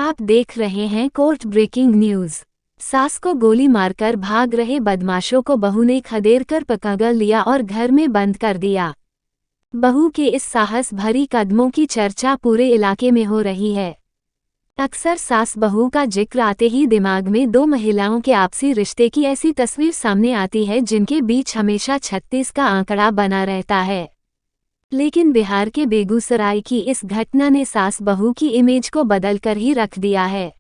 आप देख रहे हैं कोर्ट ब्रेकिंग न्यूज। सास को गोली मारकर भाग रहे बदमाशों को बहू ने खदेड़ कर पकड़ लिया और घर में बंद कर दिया। बहू के इस साहस भरी कदमों की चर्चा पूरे इलाके में हो रही है। अक्सर सास बहू का जिक्र आते ही दिमाग में दो महिलाओं के आपसी रिश्ते की ऐसी तस्वीर सामने आती है जिनके बीच हमेशा 36 का आंकड़ा बना रहता है। लेकिन बिहार के बेगूसराय की इस घटना ने सास बहू की इमेज को बदलकर ही रख दिया है।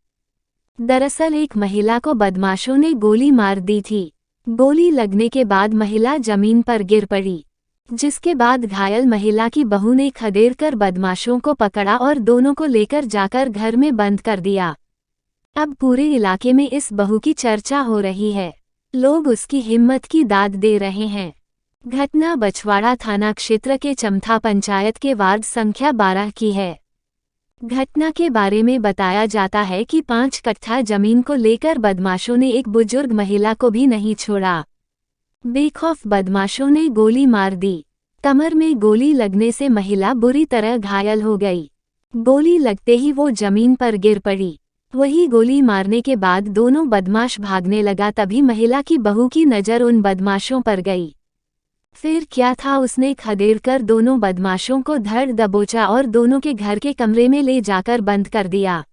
दरअसल एक महिला को बदमाशों ने गोली मार दी थी। गोली लगने के बाद महिला जमीन पर गिर पड़ी, जिसके बाद घायल महिला की बहू ने खदेड़कर बदमाशों को पकड़ा और दोनों को लेकर जाकर घर में बंद कर दिया। अब पूरे इलाके में इस बहू की चर्चा हो रही है। लोग उसकी हिम्मत की दाद दे रहे हैं। घटना बछवाड़ा थाना क्षेत्र के चमथा पंचायत के वार्ड संख्या 12 की है। घटना के बारे में बताया जाता है कि 5 कट्ठा जमीन को लेकर बदमाशों ने एक बुजुर्ग महिला को भी नहीं छोड़ा। बेखौफ बदमाशों ने गोली मार दी। कमर में गोली लगने से महिला बुरी तरह घायल हो गई। गोली लगते ही वो जमीन पर गिर पड़ी। वही गोली मारने के बाद दोनों बदमाश भागने लगा, तभी महिला की बहू की नज़र उन बदमाशों पर गई। फिर क्या था, उसने खदेड़कर दोनों बदमाशों को धड़ दबोचा और दोनों के घर के कमरे में ले जाकर बंद कर दिया,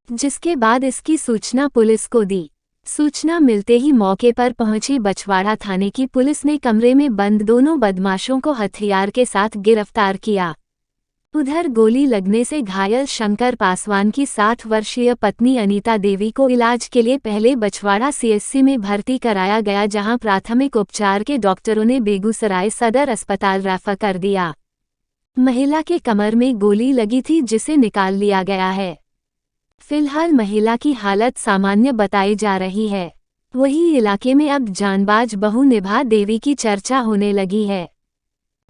जिसके बाद इसकी सूचना पुलिस को दी। सूचना मिलते ही मौके पर पहुंची बछवाड़ा थाने की पुलिस ने कमरे में बंद दोनों बदमाशों को हथियार के साथ गिरफ्तार किया। उधर गोली लगने से घायल शंकर पासवान की 60 वर्षीय पत्नी अनीता देवी को इलाज के लिए पहले बछवाड़ा सीएचसी में भर्ती कराया गया, जहां प्राथमिक उपचार के डॉक्टरों ने बेगूसराय सदर अस्पताल रेफर कर दिया। महिला के कमर में गोली लगी थी, जिसे निकाल लिया गया है। फिलहाल महिला की हालत सामान्य बताई जा रही है। वहीं इलाके में अब जानबाज बहू निभा देवी की चर्चा होने लगी है।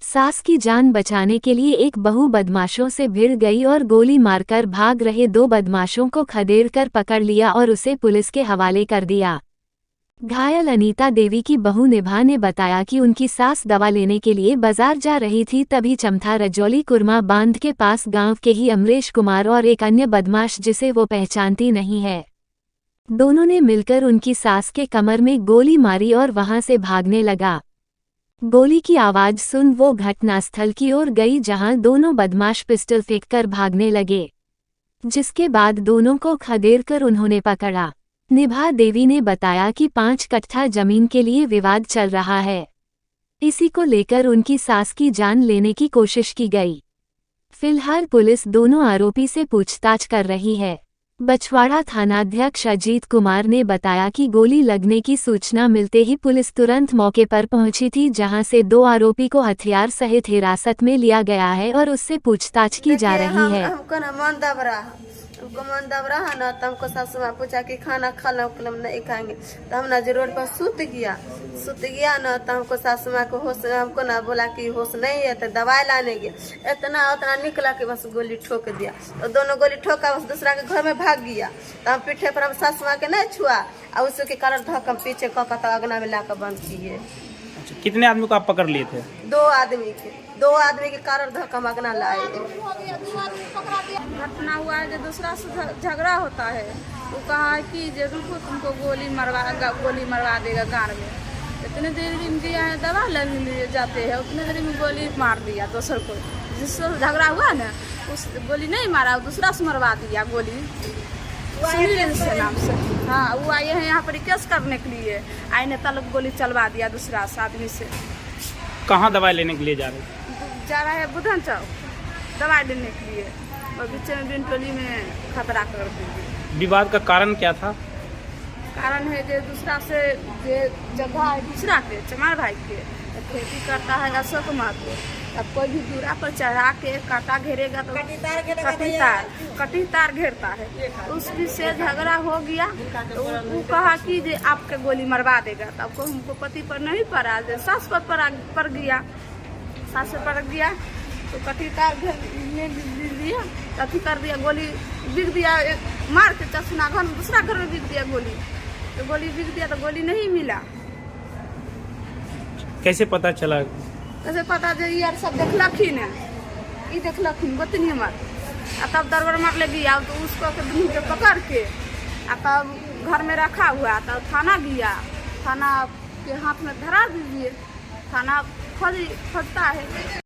सास की जान बचाने के लिए एक बहू बदमाशों से भिड़ गई और गोली मारकर भाग रहे 2 बदमाशों को खदेड़कर पकड़ लिया और उसे पुलिस के हवाले कर दिया। घायल अनीता देवी की बहू निभा ने बताया कि उनकी सास दवा लेने के लिए बाजार जा रही थी, तभी चमथा रजौली कुरमा बांध के पास गांव के ही अमरेश कुमार और एक अन्य बदमाश, जिसे वो पहचानती नहीं है, दोनों ने मिलकर उनकी सास के कमर में गोली मारी और वहां से भागने लगा। गोली की आवाज सुन वो घटनास्थल की ओर गई, जहां दोनों बदमाश पिस्टल फेंककर भागने लगे, जिसके बाद दोनों को खदेड़कर उन्होंने पकड़ा। निभा देवी ने बताया कि 5 कट्ठा जमीन के लिए विवाद चल रहा है। इसी को लेकर उनकी सास की जान लेने की कोशिश की गई। फिलहाल पुलिस दोनों आरोपी से पूछताछ कर रही है। बछवाड़ा थानाध्यक्ष अजीत कुमार ने बताया कि गोली लगने की सूचना मिलते ही पुलिस तुरंत मौके पर पहुंची थी, जहां से 2 आरोपी को हथियार सहित हिरासत में लिया गया है और उससे पूछताछ की जा रही है। हमको मन दब रहा ना, तो हमको सासू माँ पूछा कि खाना खा लो, नहीं खाएंगे, तो हम ना जो रोड पर सूत गया ना, तो हमको सासू माँ को होश, हमको ना बोला कि होश नहीं है, तो दवाई लाने गया। उतना निकला कि बस गोली ठोक दिया, तो दोनों गोली ठोका, बस दूसरा के घर में भाग गया। तो हम पीठे पर हम सासू माँ के नहीं छुआ और उसके कारण धक हम पीछे कका तो अगना में लाकर बंद किए। अच्छा, कितने आदमी को आप पकड़ लिए थे? 2 आदमी के कारण धक्का मगना लाए। घटना हुआ है जो दूसरा से झगड़ा होता है, वो कहा कि जरूर तुमको गोली मरवा देगा गाँव में। इतने देर में दिया है, दवा ले जाते हैं, उतने देर में गोली मार दिया दूसर को। जिससे झगड़ा हुआ ना, उस गोली नहीं मारा, दूसरा से मरवा दिया गोली से नाम से। हाँ, वो आए हैं यहाँ पर केस करने के लिए, आए नेता लोग गोली चलवा दिया दूसरा आदमी से। कहाँ दवाई लेने के लिए जा रहा है बुधन चौक दवाई लेने के लिए, और बीच में बिनटोली में खतरा कर दी। विवाद का कारण क्या था? कारण है जो दूसरा से जगह है दूसरा के चमार भाई के खेती करता है अशोक महतो। अब कोई भी दूरा पर चढ़ा के कांटा घेरेगा तो कटी तार घेरता है, उसकी से झगड़ा हो गया। तो वो कहा कि जे आपके गोली मरवा देगा, तब को हमको पति पर नहीं पड़ा, सास पर पड़ गया। सास पर पड़ गया तो कटी तार घेरने दिया, अथी कर दिया, गोली बिक दिया, मार के चसना घर में दूसरा घर में बिक दिया गोली। तो गोली बिक दिया तो गोली नहीं मिला। कैसे पता चला? कैसे पता जो यार सब देखलखिन है, देखलखिन गोतनी हमार तब दरबार मार ले गया तो उसको के पकड़ के तब घर में रखा हुआ, तब थाना गया, थाना के हाथ में धरा दीजिए, थाना खोजता है।